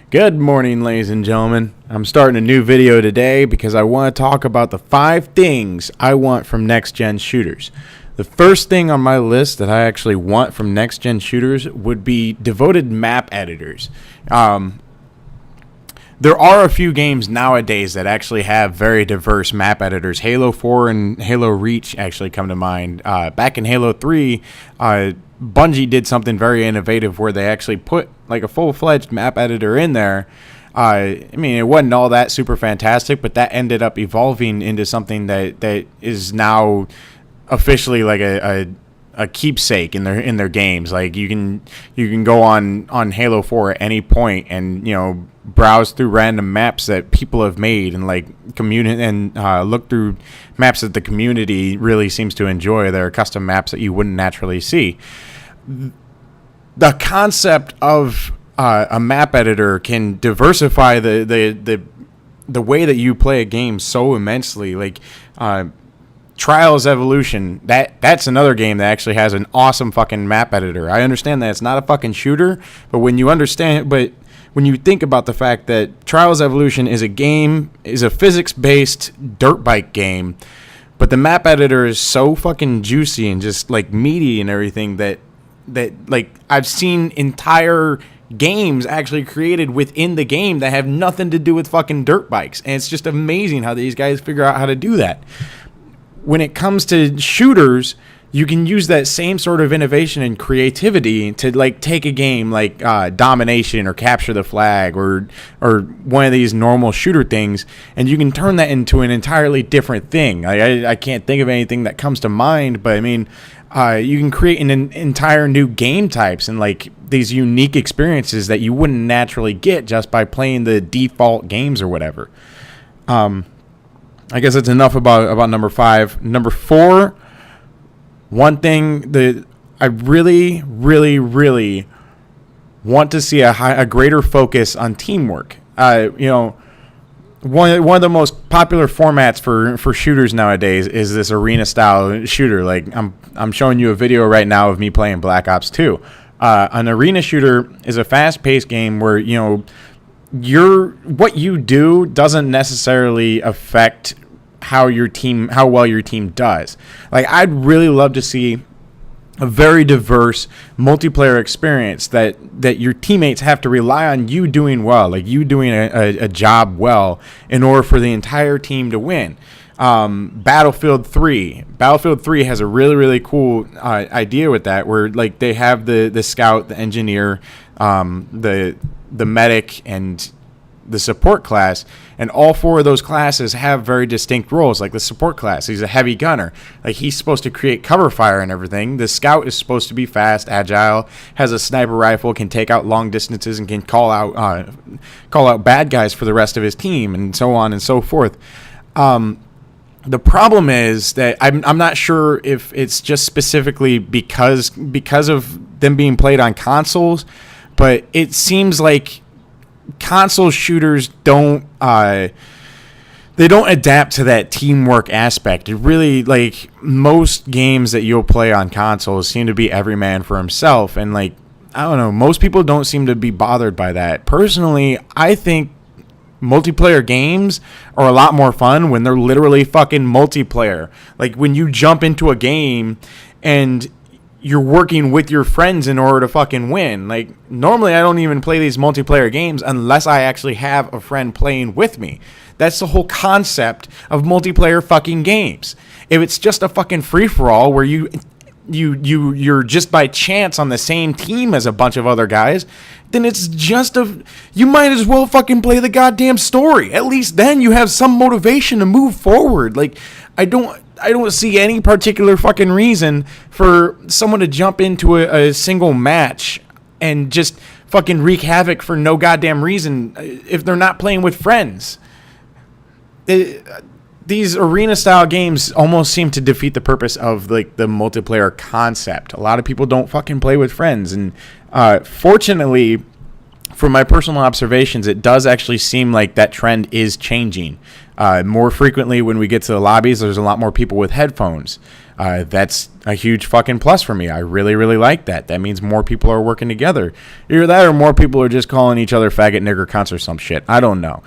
Good morning, ladies and gentlemen. I'm starting a new video today because I want to talk about the 5 things I want from next-gen shooters. The first thing on my list that I actually want from next-gen shooters would be devoted map editors. There are a few games nowadays that actually have very diverse map editors. Halo 4 and Halo Reach actually come to mind. Back in Halo 3, Bungie did something very innovative where they actually put like a full-fledged map editor in there. I mean, it wasn't all that super fantastic, but that ended up evolving into something that is now officially like a keepsake in their games. Like you can go on Halo 4 at any point and browse through random maps that people have made and look through maps that the community really seems to enjoy. They're custom maps that you wouldn't naturally see. The concept of a map editor can diversify the way that you play a game so immensely. Like Trials Evolution, that's another game that actually has an awesome fucking map editor. I understand that it's not a fucking shooter, but when you think about the fact that Trials Evolution is a physics-based dirt bike game, but the map editor is so fucking juicy and just like meaty and everything that like I've seen entire games actually created within the game that have nothing to do with fucking dirt bikes. And it's just amazing how these guys figure out how to do that. When it comes to shooters, you can use that same sort of innovation and creativity to like take a game like Domination or Capture the Flag or one of these normal shooter things, and you can turn that into an entirely different thing. I can't think of anything that comes to mind, but I mean, you can create an entire new game types and like these unique experiences that you wouldn't naturally get just by playing the default games or whatever. I guess that's enough about number 5. Number 4. One thing that I really, really, really want to see a greater focus on teamwork. One of the most popular formats for shooters nowadays is this arena style shooter. Like I'm showing you a video right now of me playing Black Ops 2. An arena shooter is a fast-paced game where what you do doesn't necessarily affect how well your team does. Like I'd really love to see a very diverse multiplayer experience that your teammates have to rely on you doing well, like you doing a job well in order for the entire team to win. Battlefield 3 has a really, really cool idea with that, where like they have the scout, the engineer, the medic, and the support class, and all 4 of those classes have very distinct roles. Like the support class, he's a heavy gunner, like he's supposed to create cover fire and everything. The scout is supposed to be fast, agile, has a sniper rifle, can take out long distances, and can call out bad guys for the rest of his team, and so on and so forth. The problem is that I'm not sure if it's just specifically because of them being played on consoles, but it seems like console shooters don't adapt to that teamwork aspect. It really, like, most games that you'll play on consoles seem to be every man for himself, and like I don't know, most people don't seem to be bothered by that. Personally, I think multiplayer games are a lot more fun when they're literally fucking multiplayer. Like when you jump into a game and you're working with your friends in order to fucking win. Like normally I don't even play these multiplayer games unless I actually have a friend playing with me. That's the whole concept of multiplayer fucking games. If it's just a fucking free-for-all where you're just by chance on the same team as a bunch of other guys, then it's just you might as well fucking play the goddamn story. At least then you have some motivation to move forward. Like I don't see any particular fucking reason for someone to jump into a single match and just fucking wreak havoc for no goddamn reason if they're not playing with friends. These arena-style games almost seem to defeat the purpose of like the multiplayer concept. A lot of people don't fucking play with friends, and fortunately, from my personal observations, it does actually seem like that trend is changing. More frequently when we get to the lobbies, there's a lot more people with headphones. That's a huge fucking plus for me. I really, really like that. That means more people are working together. Either that or more people are just calling each other faggot, nigger, cunts or some shit. I don't know.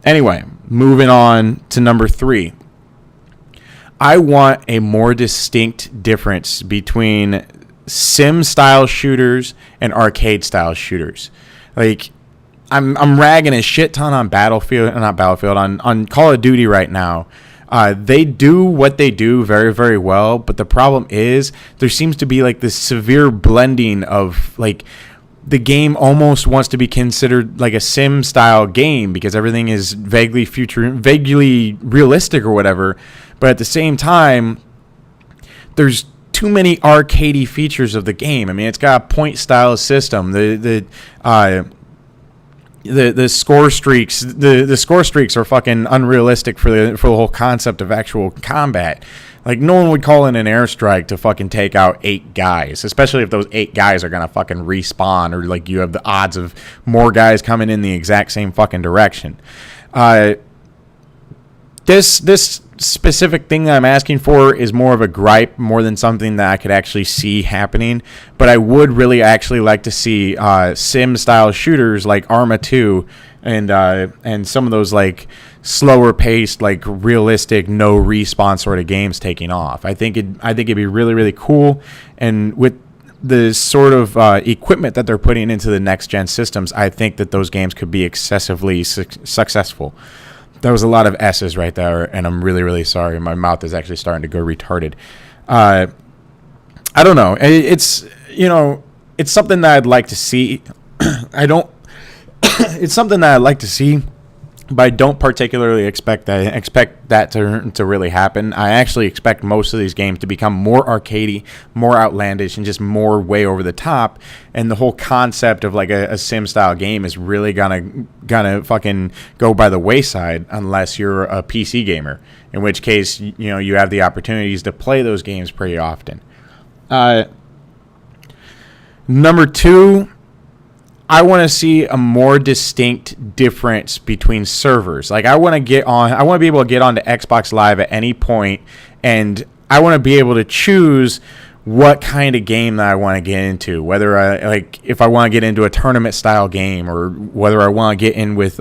Anyway, moving on to number 3. I want a more distinct difference between sim-style shooters and arcade-style shooters. Like, I'm ragging a shit ton on on Call of Duty right now. They do what they do very, very well, but the problem is there seems to be like this severe blending of like the game almost wants to be considered like a sim style game because everything is vaguely realistic or whatever, but at the same time there's too many arcadey features of the game. I mean, it's got a point style system. The score streaks, the score streaks are fucking unrealistic for the whole concept of actual combat. Like, no one would call in an airstrike to fucking take out 8 guys, especially if those 8 guys are gonna fucking respawn, or like you have the odds of more guys coming in the exact same fucking direction. This specific thing that I'm asking for is more of a gripe more than something that I could actually see happening. But I would really actually like to see sim-style shooters like Arma 2 and some of those like slower-paced, like realistic, no respawn sort of games taking off. I think it'd be really, really cool. And with the sort of equipment that they're putting into the next-gen systems, I think that those games could be excessively successful. That was a lot of S's right there, and I'm really, really sorry. My mouth is actually starting to go retarded. I don't know. It's something that I'd like to see. It's something that I'd like to see, but I don't particularly expect that to really happen. I actually expect most of these games to become more arcadey, more outlandish, and just more way over the top. And the whole concept of like a sim style game is really gonna fucking go by the wayside unless you're a PC gamer. In which case, you have the opportunities to play those games pretty often. Number 2. I want to see a more distinct difference between servers. Like, I want to be able to get onto Xbox Live at any point, and I want to be able to choose what kind of game that I want to get into. Whether if I want to get into a tournament style game, or whether I want to get in with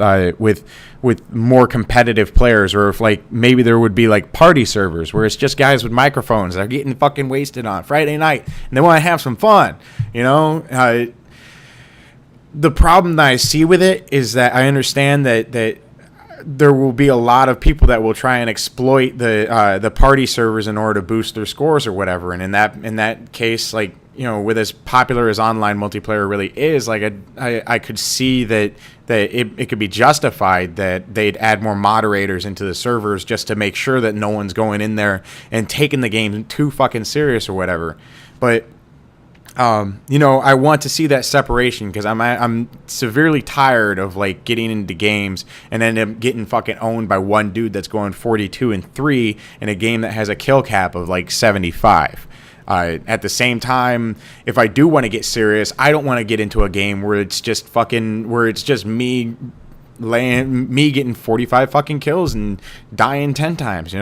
more competitive players, or if like maybe there would be like party servers where it's just guys with microphones that are getting fucking wasted on Friday night and they want to have some fun, The problem that I see with it is that I understand that there will be a lot of people that will try and exploit the party servers in order to boost their scores or whatever. And in that case, like, with as popular as online multiplayer really is, like I could see that it could be justified that they'd add more moderators into the servers just to make sure that no one's going in there and taking the game too fucking serious or whatever. But I want to see that separation because I'm severely tired of like getting into games and end up getting fucking owned by one dude that's going 42-3 in a game that has a kill cap of like 75. At the same time, if I do want to get serious, I don't want to get into a game where it's just me getting 45 fucking kills and dying 10 times,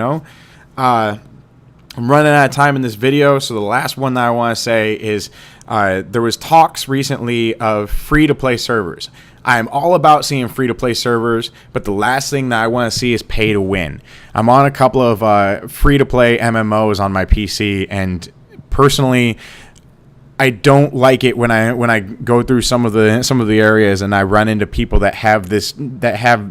I'm running out of time in this video, so the last one that I want to say is there was talks recently of free-to-play servers. I'm all about seeing free-to-play servers, but the last thing that I want to see is pay-to-win. I'm on a couple of free-to-play MMOs on my PC, and personally, I don't like it when I go through some of the areas and I run into people that have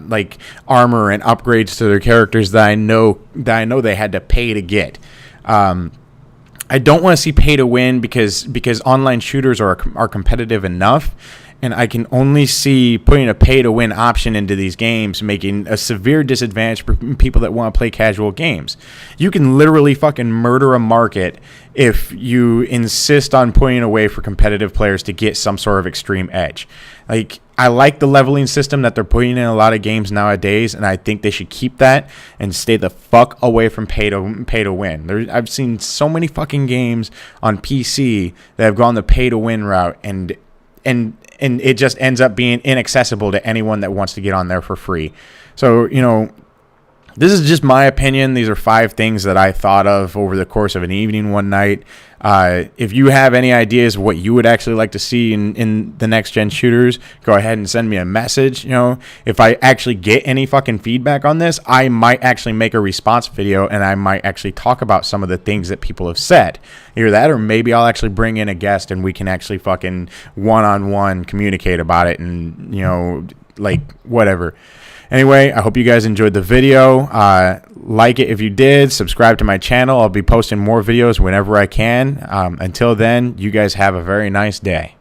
like armor and upgrades to their characters that I know they had to pay to get. I don't want to see pay to win because online shooters are competitive enough, and I can only see putting a pay to win option into these games making a severe disadvantage for people that want to play casual games. You can literally fucking murder a market if you insist on putting away for competitive players to get some sort of extreme edge. Like, I like the leveling system that they're putting in a lot of games nowadays, and I think they should keep that and stay the fuck away from pay to win. I've seen so many fucking games on PC that have gone the pay to win route, and it just ends up being inaccessible to anyone that wants to get on there for free. So, This is just my opinion. These are 5 things that I thought of over the course of an evening one night. If you have any ideas of what you would actually like to see in the next gen shooters, go ahead and send me a message. You know, if I actually get any fucking feedback on this, I might actually make a response video, and I might actually talk about some of the things that people have said. Either that, or maybe I'll actually bring in a guest and we can actually fucking one-on-one communicate about it, and, you know, like, whatever. Anyway, I hope you guys enjoyed the video. Like it if you did. Subscribe to my channel. I'll be posting more videos whenever I can. Until then, you guys have a very nice day.